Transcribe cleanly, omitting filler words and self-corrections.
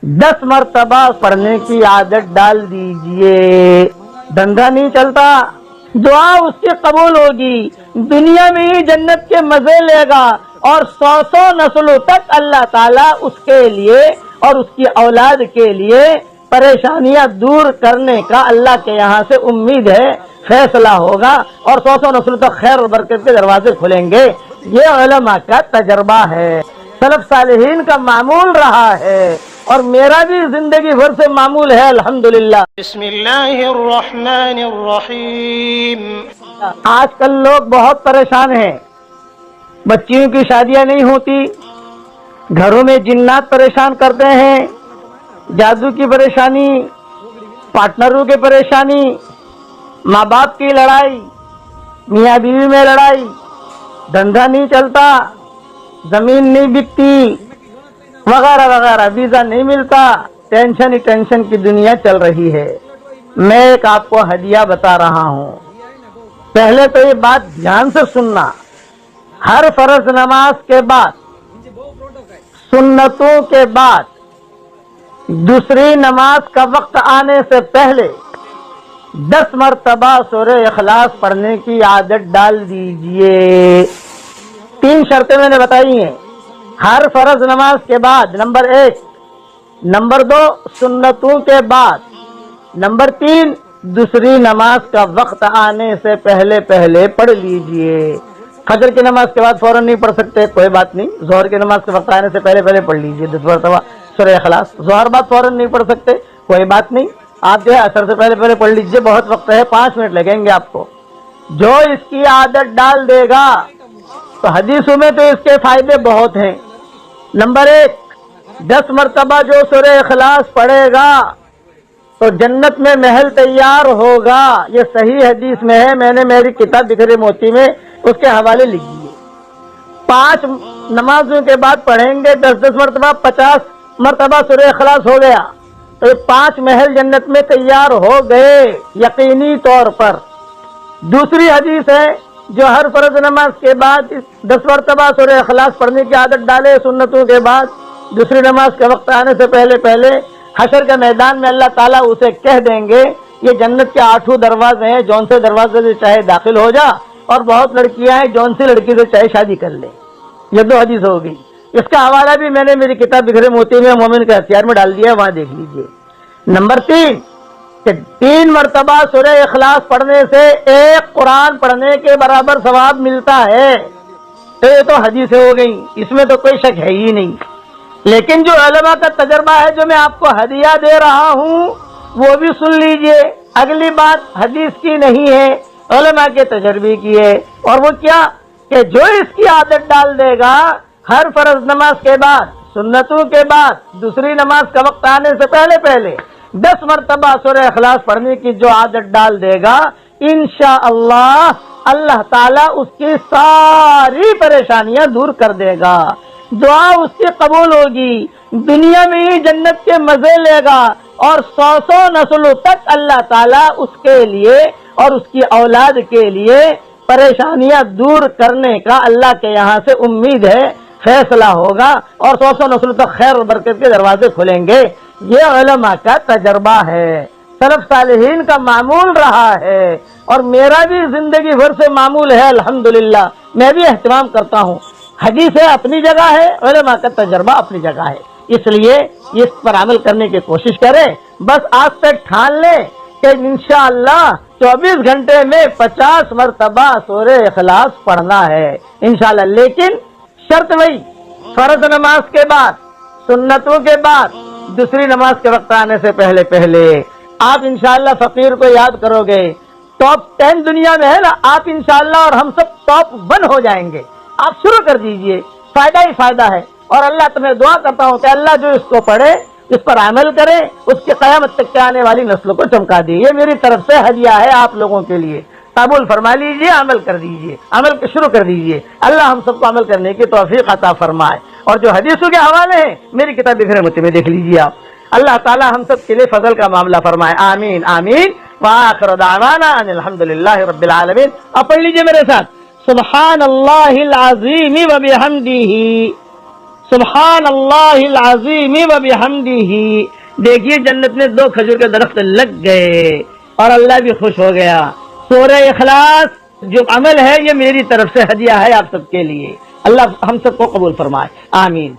10 مرتبہ پڑھنے کی عادت ڈال دیجئے، دھندا نہیں چلتا، دعا اس کی قبول ہوگی، دنیا میں ہی جنت کے مزے لے گا، اور 100 نسلوں تک اللہ تعالیٰ اس کے لیے اور اس کی اولاد کے لیے پریشانیاں دور کرنے کا اللہ کے یہاں سے امید ہے، فیصلہ ہوگا، اور 100 نسلوں تک خیر اور برکت کے دروازے کھلیں گے۔ یہ علماء کا تجربہ ہے، سلف صالحین کا معمول رہا ہے، اور میرا بھی زندگی بھر سے معمول ہے الحمدللہ۔ بسم اللہ الرحمن الرحیم۔ آج کل لوگ بہت پریشان ہیں، بچیوں کی شادیاں نہیں ہوتی، گھروں میں جنات پریشان کرتے ہیں، جادو کی پریشانی، پارٹنروں کی پریشانی، ماں باپ کی لڑائی، میاں بیوی میں لڑائی، دھندا نہیں چلتا، زمین نہیں بکتی، وغیرہ وغیرہ، ویزا نہیں ملتا، ٹینشن ہی ٹینشن کی دنیا چل رہی ہے۔ میں ایک آپ کو ہدیہ بتا رہا ہوں، پہلے تو یہ بات دھیان سے سننا، ہر فرض نماز کے بعد، سنتوں کے بعد، دوسری نماز کا وقت آنے سے پہلے 10 مرتبہ سورہ اخلاص پڑھنے کی عادت ڈال دیجئے۔ 3 شرطیں میں نے بتائی ہیں، ہر فرض نماز کے بعد، نمبر 1، نمبر 2 سنتوں کے بعد، نمبر 3 دوسری نماز کا وقت آنے سے پہلے پہلے پڑھ لیجئے۔ فجر کی نماز کے بعد فوراً نہیں پڑھ سکتے، کوئی بات نہیں، ظہر کی نماز کے وقت آنے سے پہلے پہلے پڑھ لیجئے 10 مرتبہ سورہ اخلاص۔ ظہر بعد فوراً نہیں پڑھ سکتے، کوئی بات نہیں، آپ جو ہے عصر سے پہلے پہلے پڑھ لیجئے، بہت وقت ہے، 5 منٹ لگیں گے آپ کو۔ جو اس کی عادت ڈال دے گا تو حدیثوں میں تو اس کے فائدے بہت ہیں۔ نمبر 1، 10 مرتبہ جو سورہ اخلاص پڑھے گا تو جنت میں محل تیار ہوگا، یہ صحیح حدیث میں ہے، میں نے میری کتاب بکھرے موتی میں اس کے حوالے لکھ دیے۔ 5 نمازوں کے بعد پڑھیں گے 10 مرتبہ، 50 مرتبہ سورہ اخلاص ہو گیا، تو یہ 5 محل جنت میں تیار ہو گئے یقینی طور پر۔ دوسری حدیث ہے، جو ہر فرض نماز کے بعد 10 مرتبہ سورہ اخلاص پڑھنے کی عادت ڈالے سنتوں کے بعد، دوسری نماز کے وقت آنے سے پہلے پہلے، حشر کے میدان میں اللہ تعالیٰ اسے کہہ دیں گے یہ جنت کے 8 دروازے ہیں، جون سے دروازے سے چاہے داخل ہو جا، اور بہت لڑکیاں ہیں، جون سی لڑکی سے چاہے شادی کر لے۔ یہ 2 حدیث ہو گئی، اس کا حوالہ بھی میں نے میری کتاب بکھرے موتی میں مومن کے ہتھیار میں ڈال دیا، وہاں دیکھ لیجئے۔ نمبر 3، کہ 3 مرتبہ سورہ اخلاص پڑھنے سے 1 قرآن پڑھنے کے برابر ثواب ملتا ہے۔ تو یہ تو حدیثیں ہو گئی، اس میں تو کوئی شک ہے ہی نہیں۔ لیکن جو علماء کا تجربہ ہے، جو میں آپ کو ہدیہ دے رہا ہوں، وہ بھی سن لیجئے۔ اگلی بات حدیث کی نہیں ہے، علماء کے تجربے کی ہے، اور وہ کیا کہ جو اس کی عادت ڈال دے گا، ہر فرض نماز کے بعد، سنتوں کے بعد، دوسری نماز کا وقت آنے سے پہلے پہلے 10 مرتبہ سورہ اخلاص پڑھنے کی جو عادت ڈال دے گا، انشاءاللہ اللہ تعالیٰ اس کی ساری پریشانیاں دور کر دے گا، دعا اس کی قبول ہوگی، دنیا میں ہی جنت کے مزے لے گا، اور 100 نسلوں تک اللہ تعالیٰ اس کے لیے اور اس کی اولاد کے لیے پریشانیاں دور کرنے کا اللہ کے یہاں سے امید ہے، فیصلہ ہوگا، اور 100 نسلوں تک خیر و برکت کے دروازے کھلیں گے۔ یہ علماء کا تجربہ ہے، سلف صالحین کا معمول رہا ہے، اور میرا بھی زندگی بھر سے معمول ہے الحمدللہ، میں بھی اہتمام کرتا ہوں۔ حدیث ہے اپنی جگہ ہے، علماء کا تجربہ اپنی جگہ ہے، اس لیے اس پر عمل کرنے کی کوشش کریں۔ بس آج سے ٹھان لیں کہ انشاءاللہ 24 گھنٹے میں 50 مرتبہ سورہ اخلاص پڑھنا ہے انشاءاللہ، لیکن شرط وہی، فرض نماز کے بعد، سنتوں کے بعد، دوسری نماز کے وقت آنے سے پہلے پہلے۔ آپ انشاءاللہ فقیر کو یاد کرو گے، ٹاپ 10 دنیا میں ہے نا، آپ انشاءاللہ اور ہم سب ٹاپ 1 ہو جائیں گے۔ آپ شروع کر دیجئے، فائدہ ہی فائدہ ہے، اور اللہ تمہیں دعا کرتا ہوں کہ اللہ جو اس کو پڑھے، اس پر عمل کرے، اس کی قیامت تک کے آنے والی نسلوں کو چمکا دے۔ یہ میری طرف سے ہدیہ ہے آپ لوگوں کے لیے، قبول فرما لیجئے، عمل کر دیجئے، عمل کو شروع کر دیجئے، اللہ ہم سب کو عمل کرنے کی توفیق عطا فرمائے۔ اور جو حدیثوں کے حوالے ہیں میری کتاب بکھرے موتی میں دیکھ لیجئے آپ۔ اللہ تعالی ہم سب کے لیے فضل کا معاملہ فرمائے، آمین آمین۔ وآخر دعوانا ان الحمدللہ رب العالمین۔ اب پڑھ لیجئے میرے ساتھ، سبحان اللہ العظیم وبحمدہ، سبحان اللہ العظیم و بحمدہ. دیکھیے جنت میں 2 کھجور کے درخت لگ گئے اور اللہ بھی خوش ہو گیا. سورہ اخلاص جو عمل ہے یہ میری طرف سے ہدیہ ہے آپ سب کے لیے. اللہ ہم سب کو قبول فرمائے. آمین.